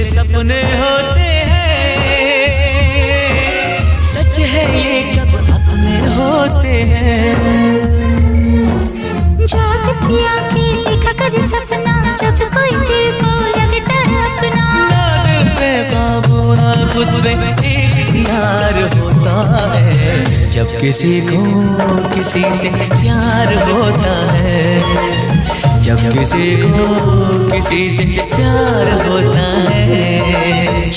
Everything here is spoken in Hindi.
सपने होते हैं, सच है ये कब अपने होते हैं। जागती आंखें देखा कर सपना, जब कोई दिल को लगता है अपना। ना दिल पे काबू ना खुद पे इख्तियार होता है, जब किसी को किसी से प्यार होता है, जब किसी को किसी से प्यार होता है।